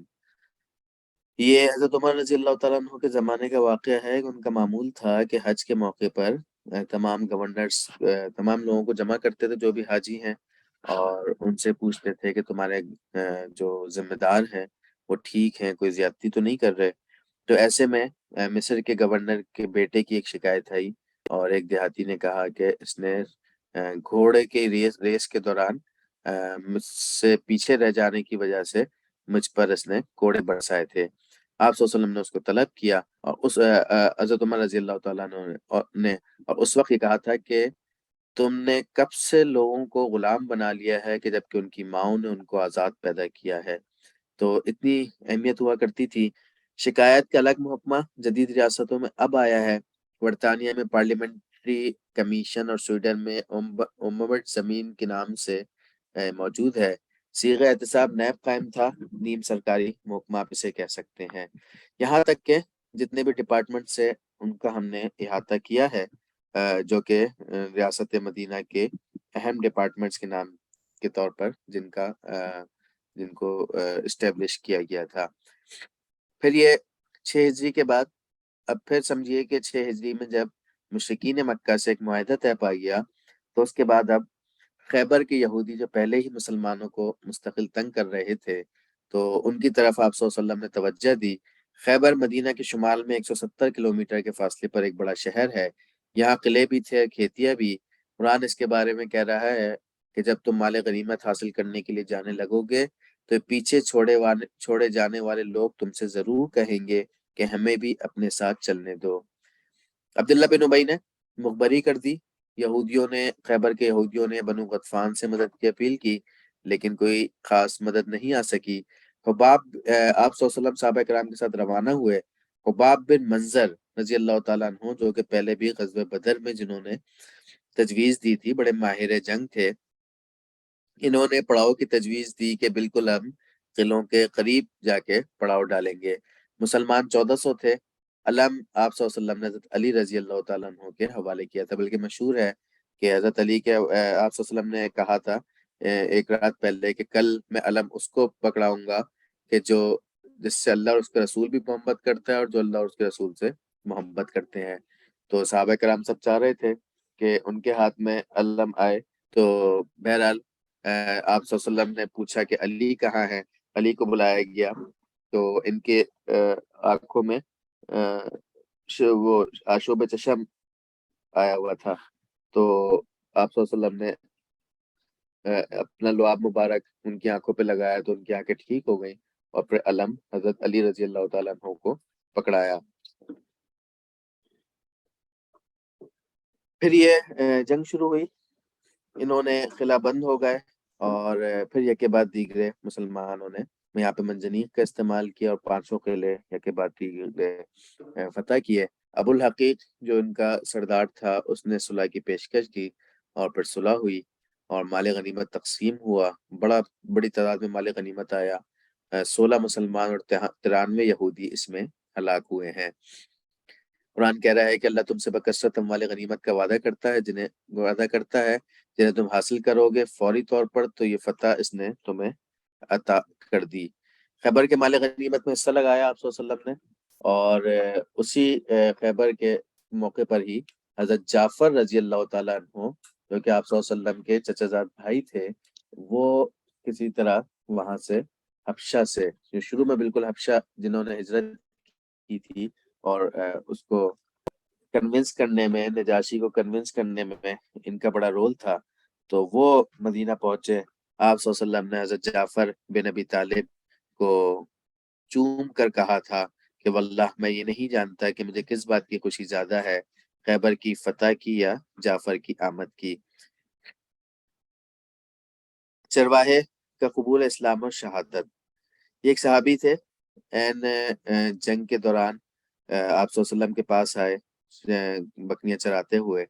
یہ حضرت عمر رضی اللہ تعالیٰ عنہ کے زمانے کا واقعہ ہے کہ ان کا معمول تھا کہ حج کے موقع پر تمام گورنرز تمام لوگوں کو جمع کرتے تھے جو بھی حاجی ہیں، اور ان سے پوچھتے تھے کہ تمہارے جو ذمہ دار ہیں وہ ٹھیک ہیں، کوئی زیادتی تو نہیں کر رہے۔ تو ایسے میں مصر کے گورنر کے بیٹے کی ایک شکایت آئی، اور ایک دیہاتی نے کہا کہ اس نے گھوڑے کے ریس کے دوران مجھ سے پیچھے رہ جانے کی وجہ سے مجھ پر اس نے کوڑے برسائے تھے۔ آپ صلی اللہ علیہ وسلم نے اس کو طلب کیا، اور اس حضرت عمر رضی اللہ تعالیٰ نے اور اس وقت یہ کہا تھا کہ تم نے کب سے لوگوں کو غلام بنا لیا ہے کہ جبکہ ان کی ماؤں نے ان کو آزاد پیدا کیا ہے۔ تو اتنی اہمیت ہوا کرتی تھی۔ شکایت کا الگ محکمہ جدید ریاستوں میں اب آیا ہے، برطانیہ میں پارلیمنٹری کمیشن اور سویڈن میں اومبڈ زمین کے نام سے موجود ہے۔ صیغہ احتساب نیب قائم تھا، نیم سرکاری محکمہ آپ اسے کہہ سکتے ہیں۔ یہاں تک کہ جتنے بھی ڈپارٹمنٹ سے ان کا ہم نے احاطہ کیا ہے، جو کہ ریاست مدینہ کے اہم ڈپارٹمنٹس کے نام کے طور پر جن کو اسٹیبلش کیا گیا تھا۔ پھر یہ 6 ہجری کے بعد، اب پھر سمجھیے کہ 6 ہجری میں جب مشرکین مکہ سے ایک معاہدہ طے پا گیا، تو اس کے بعد اب خیبر کے یہودی جو پہلے ہی مسلمانوں کو مستقل تنگ کر رہے تھے، تو ان کی طرف آپ صلی اللہ علیہ وسلم نے توجہ دی۔ خیبر مدینہ کے شمال میں 170 کلومیٹر کے فاصلے پر ایک بڑا شہر ہے، یہاں قلعے بھی تھے، کھیتیاں بھی۔ قرآن اس کے بارے میں کہہ رہا ہے کہ جب تم مال غنیمت حاصل کرنے کے لیے جانے لگو گے تو پیچھے چھوڑے جانے والے لوگ تم سے ضرور کہیں گے کہ ہمیں بھی اپنے ساتھ چلنے دو۔ عبداللہ بن ابی نے مخبری کر دی۔ خیبر کے یہودیوں نے بنو غطفان سے مدد کی اپیل کی، لیکن کوئی خاص مدد نہیں آ سکی۔ آپ صلی اللہ علیہ وسلم صحابہ کرام کے ساتھ روانہ ہوئے۔ حباب بن منظر رضی اللہ تعالیٰ عنہ، جو کہ پہلے بھی غزوہ بدر میں جنہوں نے تجویز دی تھی، بڑے ماہر جنگ تھے، انہوں نے پڑاؤ کی تجویز دی کہ بالکل ہم قلعوں کے قریب جا کے پڑاؤ ڈالیں گے۔ مسلمان 1400 تھے۔ علم آپ صلی اللہ علیہ وسلم نے حضرت علی رضی اللہ تعالیٰ عنہ کے حوالے کیا تھا، بلکہ مشہور ہے کہ حضرت علی کے آپ صلی اللہ علیہ وسلم نے کہا تھا ایک رات پہلے کہ کل میں علم اس کو پکڑاؤں گا کہ جس سے اللہ اور اس کے رسول بھی محبت کرتا ہے، اور جو اللہ اور اس کے رسول سے محبت کرتے ہیں۔ تو صحابہ کرام سب چاہ رہے تھے کہ ان کے ہاتھ میں علم آئے۔ تو بہرحال آپ صلی اللہ علیہ وسلم نے پوچھا کہ علی کہاں ہے، علی کو بلایا گیا، تو ان کے آنکھوں میں وہ آشوب چشم آیا ہوا تھا۔ تو آپ صلی اللہ علیہ وسلم نے اپنا لعاب مبارک ان کی آنکھوں پہ لگایا تو ان کی آنکھیں ٹھیک ہو گئیں، اور پھر علم حضرت علی رضی اللہ تعالیٰ عنہ کو پکڑایا۔ پھر یہ جنگ شروع ہوئی، انہوں نے قلعہ بند ہو گئے، اور پھر یہ کے بعد دیگرے مسلمانوں نے میں یہاں پہ منجنیق کا استعمال کیا اور 500 قلعے یا کے بعد قلعے فتح کیے۔ ابو الحقیق جو ان کا سردار تھا اس نے صلح کی پیشکش کی اور پھر صلح ہوئی اور مال غنیمت تقسیم ہوا، بڑی تعداد میں مال غنیمت آیا۔ 16 مسلمان اور 93 یہودی اس میں ہلاک ہوئے ہیں۔ قرآن کہہ رہا ہے کہ اللہ تم سے بکثرت اموال غنیمت کا وعدہ کرتا ہے جنہیں تم حاصل کرو گے فوری طور پر، تو یہ فتح اس نے تمہیں عطا کر دی۔ خیبر کے مال غنیمت میں حصہ لگایا آپ صلی اللہ علیہ وسلم نے، اور اسی خیبر کے موقع پر ہی حضرت جعفر رضی اللہ تعالیٰ عنہ جو کہ آپ صلی اللہ علیہ وسلم کے چچا زاد بھائی تھے، وہ کسی طرح وہاں سے حبشہ سے، جو شروع میں بالکل حبشہ جنہوں نے ہجرت کی تھی اور اس کو کنونس کرنے میں، نجاشی کو کنونس کرنے میں ان کا بڑا رول تھا، تو وہ مدینہ پہنچے۔ آپ صلی اللہ علیہ وسلم نے حضرت جعفر بن ابی طالب کو چوم کر کہا تھا کہ واللہ میں یہ نہیں جانتا کہ مجھے کس بات کی خوشی زیادہ ہے، خیبر کی فتح کی یا جعفر کی آمد کی۔ چرواہے کا قبول اسلام اور شہادت۔ یہ ایک صحابی تھے، این جنگ کے دوران آپ صلی اللہ علیہ وسلم کے پاس آئے بکریاں چراتے ہوئے،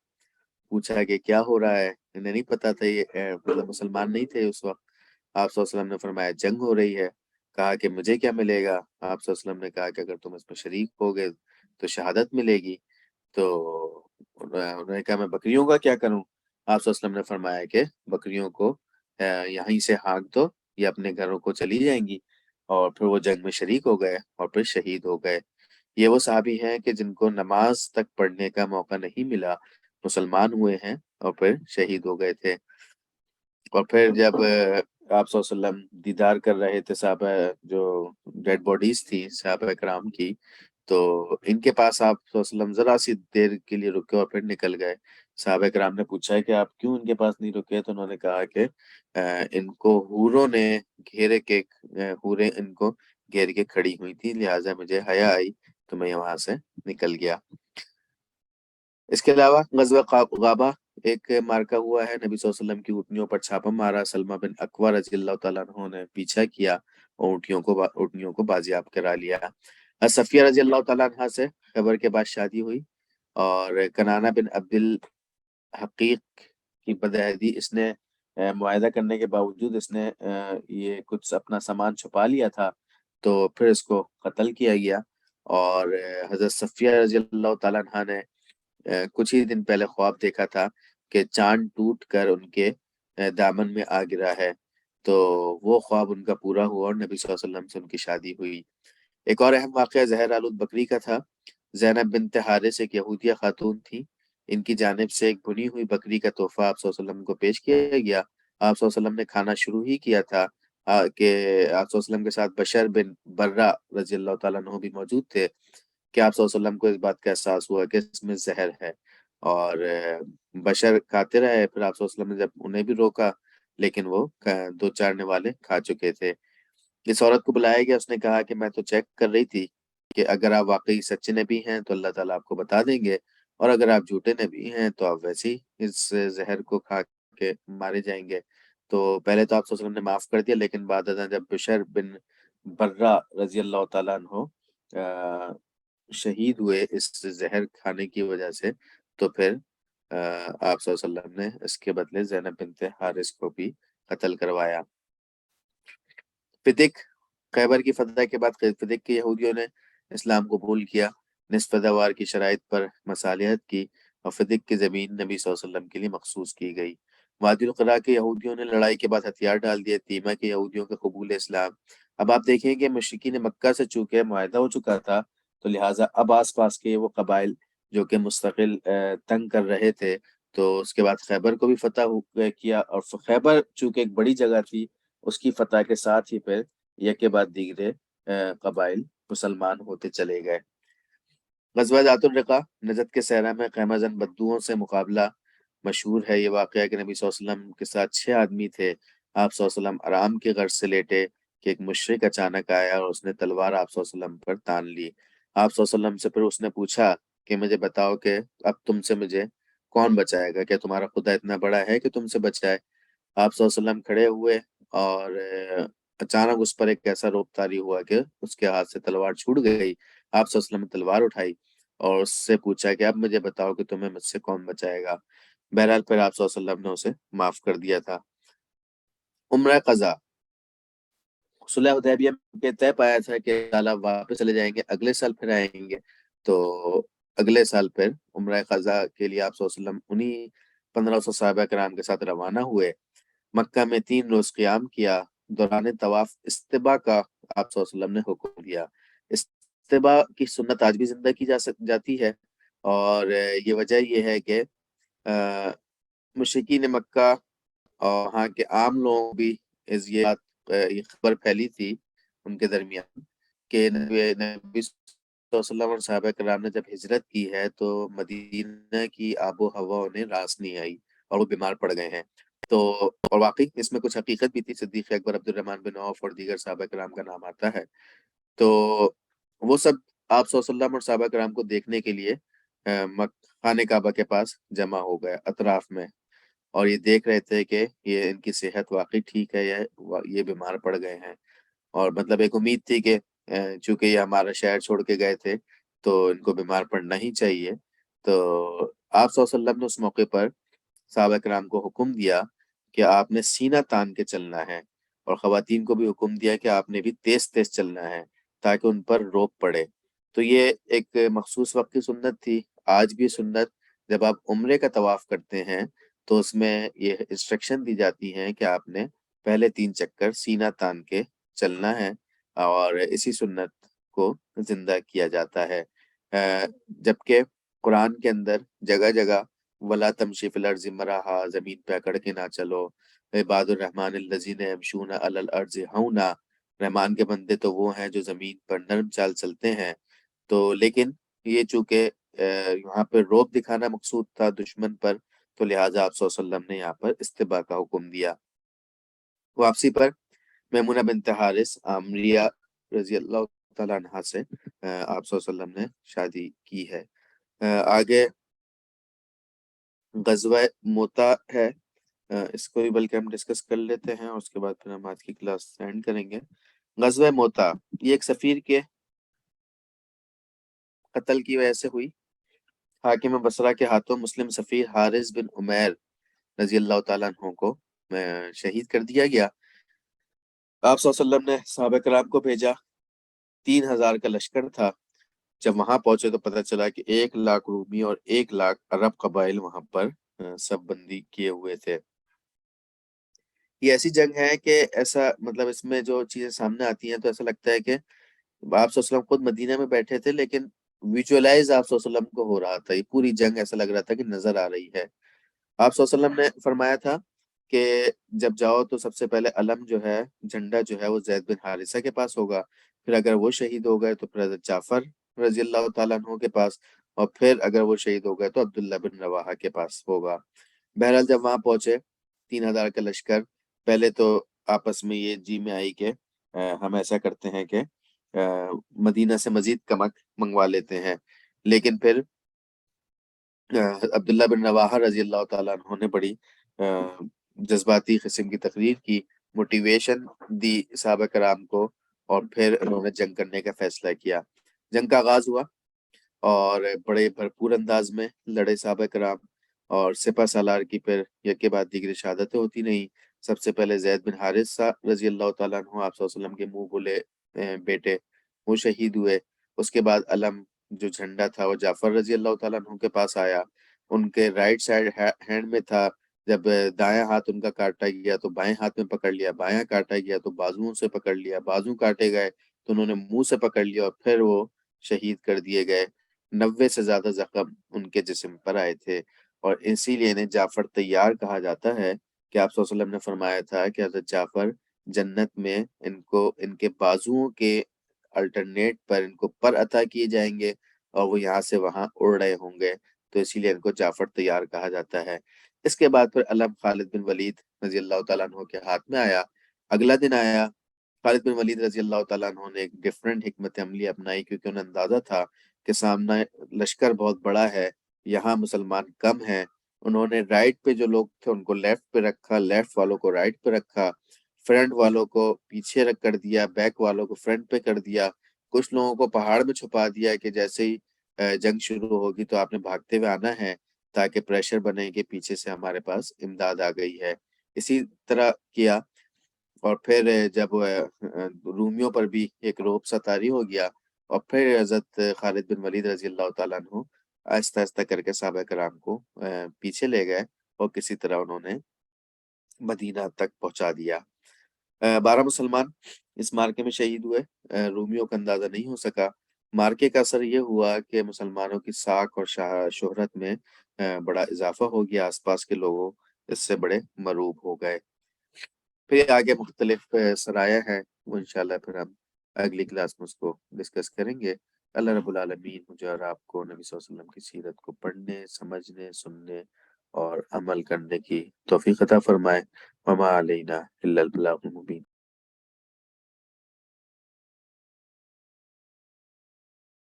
پوچھا کہ کیا ہو رہا ہے، انہیں نہیں پتا تھا، یہ مطلب مسلمان نہیں تھے اس وقت۔ آپ صلی اللہ علیہ وسلم نے فرمایا جنگ ہو رہی ہے۔ کہا کہ مجھے کیا ملے گا؟ آپ صلی اللہ علیہ وسلم نے کہا کہ اگر تم اس میں شریک ہو گئے تو شہادت ملے گی۔ تو انہوں نے کہا میں بکریوں کا کیا کروں؟ آپ صلی اللہ علیہ وسلم نے فرمایا کہ بکریوں کو یہیں سے ہانک دو، یہ اپنے گھروں کو چلی جائیں گی۔ اور پھر وہ جنگ میں شریک ہو گئے اور پھر شہید ہو گئے۔ یہ وہ صحابی ہیں کہ جن کو نماز تک پڑھنے کا موقع نہیں ملا، مسلمان ہوئے ہیں اور پھر شہید ہو گئے تھے۔ اور پھر جب آپ صلی اللہ علیہ وسلم دیدار کر رہے تھے صحابہ، جو ڈیڈ باڈیز تھی صحابہ کرام کی، تو ان کے پاس آپ صلی اللہ علیہ وسلم ذرا سی دیر کے لیے رکے اور پھر نکل گئے۔ صحابہ کرام نے پوچھا ہے کہ آپ کیوں ان کے پاس نہیں رکے؟ تو انہوں نے کہا کہ ان کو حوروں نے حوریں ان کو گھیر کے کھڑی ہوئی تھی، لہٰذا مجھے حیا آئی تو میں وہاں سے نکل گیا۔ اس کے علاوہ غزوہ غابہ ایک مارکا ہوا ہے، نبی صلی اللہ علیہ وسلم کی اونٹنیوں پر چھاپا مارا، سلمہ بن اکوع رضی اللہ تعالیٰ عنہ نے پیچھا کیا اور اونٹنیوں کو بازیاب کرا لیا۔ صفیہ رضی اللہ تعالیٰ عنہ سے خیبر کے بعد شادی ہوئی، اور کنانہ بن عبد الحقیق کی بدعہدی اس نے معاہدہ کرنے کے باوجود اس نے یہ کچھ اپنا سامان چھپا لیا تھا، تو پھر اس کو قتل کیا گیا۔ اور حضرت صفیہ رضی اللہ تعالیٰ عنہ نے کچھ ہی دن پہلے خواب دیکھا تھا کہ چاند ٹوٹ کر ان کے دامن میں آ گرا ہے، تو وہ خواب ان کا پورا ہوا اور نبی صلی اللہ علیہ وسلم سے ان کی شادی ہوئی۔ ایک اور اہم واقعہ زہر آلود بکری کا تھا۔ زینب بنت حارث ایک یہودیہ خاتون تھی، ان کی جانب سے ایک بھنی ہوئی بکری کا تحفہ آپ صلی اللہ علیہ وسلم کو پیش کیا گیا۔ آپ صلی اللہ علیہ وسلم نے کھانا شروع ہی کیا تھا کہ آپ صلی اللہ علیہ وسلم کے ساتھ بشر بن برہ رضی اللہ تعالیٰ عنہ بھی موجود تھے، کہ آپ صلی اللہ علیہ وسلم کو اس بات کا احساس ہوا کہ اس میں زہر ہے، اور بشر کھاتے رہے۔ پھر آپ صلی اللہ علیہ وسلم نے جب انہیں بھی روکا، لیکن وہ دو چارنے والے کھا چکے تھے۔ اس عورت کو بلایا گیا، اس نے کہا کہ میں تو چیک کر رہی تھی کہ اگر آپ واقعی سچے نبی ہیں تو اللہ تعالیٰ آپ کو بتا دیں گے، اور اگر آپ جھوٹے نبی ہیں تو آپ ویسے ہی اس زہر کو کھا کے مارے جائیں گے۔ تو پہلے تو آپ صلی اللہ علیہ وسلم نے معاف کر دیا، لیکن بعد ازاں جب بشر بن برہ رضی اللہ تعالیٰ عنہ شہید ہوئے اس زہر کھانے کی وجہ سے، تو پھر آپ صلی اللہ علیہ وسلم نے اس کے بدلے زینب بنت حارث کو بھی قتل کروایا۔ فدق خیبر کی فتح کے بعد فدق کے یہودیوں نے اسلام قبول کیا، نصف دوار کی شرائط پر مصالحت کی، اور فدق کی زمین نبی صلی اللہ علیہ وسلم کے لیے مخصوص کی گئی۔ وادی القرا کے یہودیوں نے لڑائی کے بعد ہتھیار ڈال دیے، تیمہ کے یہودیوں کا قبول اسلام۔ اب آپ دیکھیں کہ مشرکین مکہ سے چونکہ معاہدہ ہو چکا تھا، تو لہٰذا اب آس پاس کے وہ قبائل جو کہ مستقل تنگ کر رہے تھے، تو اس کے بعد خیبر کو بھی فتح کیا، اور خیبر چونکہ ایک بڑی جگہ تھی، اس کی فتح کے ساتھ ہی پھر یک کے بعد دیگرے قبائل مسلمان ہوتے چلے گئے۔ غزوہ ذات الرقاع نجد کے صحرا میں خیمہ زن بدوؤں سے مقابلہ مشہور ہے۔ یہ واقعہ کہ نبی صلی اللہ علیہ وسلم کے ساتھ 6 آدمی تھے، آپ صلی اللہ علیہ وسلم آرام کے غرض سے لیٹے کہ ایک مشرک اچانک آیا اور اس نے تلوار آپ صلی اللہ علیہ وسلم پر تان لی۔ آپ صلی اللہ علیہ وسلم سے پھر اس نے پوچھا کہ مجھے بتاؤ کہ اب تم سے مجھے کون بچائے گا؟ کیا تمہارا خدا اتنا بڑا ہے کہ تم سے بچائے؟ آپ صلی اللہ علیہ وسلم کھڑے ہوئے اور اچانک اس پر ایک ایسا روب طاری ہوا کہ اس کے ہاتھ سے تلوار چھوٹ گئی۔ آپ صلی اللہ علیہ وسلم نے تلوار اٹھائی اور اس سے پوچھا کہ اب مجھے بتاؤ کہ تمہیں مجھ سے کون بچائے گا۔ بہرحال پھر آپ صلی اللہ علیہ وسلم نے اسے معاف کر دیا تھا۔ عمرہ قضا، صلح حدیبیہ کے طے پایا تھا کہ اللہ واپس چلے جائیں گے، اگلے سال پھر آئیں گے۔ تو اگلے سال پھر عمرہ قضا کے لیے آپ صلی اللہ علیہ وسلم انہی 1500 صحابہ کرام کے ساتھ روانہ ہوئے۔ مکہ میں 3 روز قیام کیا۔ دوران طواف استباء کا آپ صلی اللہ علیہ وسلم نے حکم دیا۔ استباء کی سنت آج بھی زندہ کی جاتی ہے، اور یہ وجہ یہ ہے کہ مشرکین مکہ اور وہاں کے عام لوگ بھی یہ خبر پھیلی تھی ان کے درمیان کہ نبی صلی اللہ علیہ وسلم اور صحابہ کرام نے جب ہجرت کی ہے تو مدینہ کی آب و ہوا انہیں راس نہیں آئی اور وہ بیمار پڑ گئے ہیں۔ تو اور واقعی اس میں کچھ حقیقت بھی تھی، صدیق اکبر، عبد الرحمن بن عوف اور دیگر صحابہ کرام کا نام آتا ہے۔ تو وہ سب آپ صلی اللہ علیہ وسلم اور صحابہ کرام کو دیکھنے کے لیے خانہ کعبہ کے پاس جمع ہو گئے اطراف میں، اور یہ دیکھ رہے تھے کہ یہ ان کی صحت واقعی ٹھیک ہے یا یہ بیمار پڑ گئے ہیں۔ اور مطلب ایک امید تھی کہ چونکہ یہ ہمارا شہر چھوڑ کے گئے تھے تو ان کو بیمار پڑنا ہی چاہیے۔ تو آپ صلی اللہ علیہ وسلم نے اس موقع پر صحابہ کرام کو حکم دیا کہ آپ نے سینہ تان کے چلنا ہے، اور خواتین کو بھی حکم دیا کہ آپ نے بھی تیز تیز چلنا ہے تاکہ ان پر روب پڑے۔ تو یہ ایک مخصوص وقت کی سنت تھی۔ آج بھی سنت، جب آپ عمرے کا طواف کرتے ہیں تو اس میں یہ انسٹرکشن دی جاتی ہیں کہ آپ نے پہلے 3 چکر سینہ تان کے چلنا ہے، اور اسی سنت کو زندہ کیا جاتا ہے۔ جبکہ قرآن کے اندر جگہ جگہ ولا تمشی فی الارض مرحا، زمین پہ اکڑ کے نہ چلو، عباد الرحمن الذین یمشون علی الارض ہونا، رحمان کے بندے تو وہ ہیں جو زمین پر نرم چال چلتے ہیں۔ تو لیکن یہ چونکہ یہاں پہ روب دکھانا مقصود تھا دشمن پر، تو لہٰذا آپ صلی اللہ علیہ وسلم نے یہاں پر استباء کا حکم دیا۔ واپسی پر میمونہ بنت حارث عامریہ رضی اللہ تعالیٰ عنہ سے آپ صلی اللہ علیہ وسلم نے شادی کی ہے۔ آگے غزوہ موتا ہے، اس کو بھی بلکہ ہم ڈسکس کر لیتے ہیں اور اس کے بعد پھر ہم آج کی کلاس اینڈ کریں گے۔ غزوہ موتا یہ ایک سفیر کے قتل کی وجہ سے ہوئی۔ حاکم بصرہ کے ہاتھوں مسلم سفیر حارث بن عمیر رضی اللہ تعالیٰ عنہ کو شہید کر دیا گیا۔ آپ صلی اللہ علیہ وسلم نے صحابہ کرام کو بھیجا، 3000 کا لشکر تھا۔ جب وہاں پہنچے تو پتہ چلا کہ 1,00,000 رومی اور 1,00,000 عرب قبائل وہاں پر سب بندی کیے ہوئے تھے۔ یہ ایسی جنگ ہے کہ ایسا مطلب اس میں جو چیزیں سامنے آتی ہیں تو ایسا لگتا ہے کہ آپ صلی اللہ علیہ وسلم خود مدینہ میں بیٹھے تھے، لیکن ویژولاز آپ صلی اللہ علیہ وسلم کو ہو رہا تھا۔ یہ پوری جنگ ایسا لگ رہا تھا کہ نظر آ رہی ہے۔ آپ صلی اللہ علیہ وسلم نے فرمایا تھا کہ جب جاؤ تو سب سے پہلے علم جو ہے، جھنڈا جو ہے وہ زید بن حارثہ کے پاس ہوگا، پھر اگر وہ شہید ہو گئے تو پھر حضرت جعفر رضی اللہ تعالیٰ عنہ کے پاس، اور پھر اگر وہ شہید ہو گئے تو عبداللہ بن رواحہ کے پاس ہوگا۔ بہرحال جب وہاں پہنچے 3000 کا لشکر، پہلے تو آپس میں یہ جی میں آئی کہ ہم ایسا کرتے ہیں کہ مدینہ سے مزید کمک منگوا لیتے ہیں، لیکن پھر عبداللہ بن رواحہ رضی اللہ تعالیٰ عنہ نے بڑی جذباتی قسم کی تقریر کی، موٹیویشن دی صحابہ کرام کو، اور پھر انہوں نے جنگ کرنے کا فیصلہ کیا۔ جنگ کا آغاز ہوا اور بڑے بھرپور انداز میں لڑے صحابہ کرام، اور سپہ سالار کی پھر یک کے بعد دیگر شہادتیں ہوتی نہیں۔ سب سے پہلے زید بن حارثہ رضی اللہ تعالیٰ عنہ، آپ صلی اللہ علیہ وسلم کے منہ بولے بیٹے، وہ شہید ہوئے۔ اس کے بعد علم جو جھنڈا تھا وہ جعفر رضی اللہ تعالیٰ عنہ کے پاس آیا، ان کے رائٹ سائڈ ہینڈ میں تھا۔ جب دایاں ہاتھ ان کا کاٹا گیا تو بائیں ہاتھ میں پکڑ لیا، بایاں کاٹا گیا تو بازوؤں سے پکڑ لیا، بازو کاٹے گئے تو انہوں نے منہ سے پکڑ لیا، اور پھر وہ شہید کر دیے گئے۔ 90 سے زیادہ زخم ان کے جسم پر آئے تھے، اور اسی لیے انہیں جعفر طیار کہا جاتا ہے کہ آپ صلی اللہ علیہ وسلم نے فرمایا تھا کہ حضرت جعفر جنت میں ان کے بازوؤں کے الٹرنیٹ پر ان کو پر عطا کیے جائیں گے، اور وہ یہاں سے وہاں اڑ رہے ہوں گے، تو اسی لیے ان کو جعفر طیار کہا جاتا ہے۔ اس کے بعد پھر علم خالد بن ولید رضی اللہ تعالیٰ عنہ کے ہاتھ میں آیا۔ اگلا دن آیا، خالد بن ولید رضی اللہ تعالیٰ عنہ نے ایک ڈیفرنٹ حکمت عملی اپنائی، کیونکہ انہیں اندازہ تھا کہ سامنے لشکر بہت بڑا ہے، یہاں مسلمان کم ہیں۔ انہوں نے رائٹ پہ جو لوگ تھے ان کو لیفٹ پہ رکھا، لیفٹ والوں کو رائٹ پہ رکھا، فرنٹ والوں کو پیچھے رکھ کر دیا، بیک والوں کو فرنٹ پہ کر دیا، کچھ لوگوں کو پہاڑ میں چھپا دیا کہ جیسے ہی جنگ شروع ہوگی تو آپ نے بھاگتے ہوئے آنا ہے تاکہ پریشر بنے کہ پیچھے سے ہمارے پاس امداد آ گئی ہے۔ اسی طرح کیا، اور پھر جب رومیوں پر بھی ایک رعب سا طاری ہو گیا، اور پھر حضرت خالد بن ولید رضی اللہ تعالیٰ عنہ آہستہ آہستہ کر کے صحابہ کرام کو پیچھے لے گئے، اور کسی طرح انہوں نے مدینہ تک پہنچا دیا۔ 12 مسلمان اس مارکے میں شہید ہوئے۔ رومیوں کا اندازہ نہیں ہو سکا۔ مارکے کا اثر یہ ہوا کہ مسلمانوں کی ساکھ اور شہرت میں بڑا اضافہ ہو گیا، آس پاس کے لوگوں اس سے بڑے مرعوب ہو گئے۔ پھر آگے مختلف سرایہ ہیں، وہ انشاءاللہ پھر ہم اگلی کلاس میں اس کو ڈسکس کریں گے۔ اللہ رب العالمین مجھے اور آپ کو نبی صلی اللہ علیہ وسلم کی سیرت کو پڑھنے، سمجھنے، سننے اور عمل کرنے کی توفیق عطا فرمائے۔ وما علینا الا البلاغ المبین۔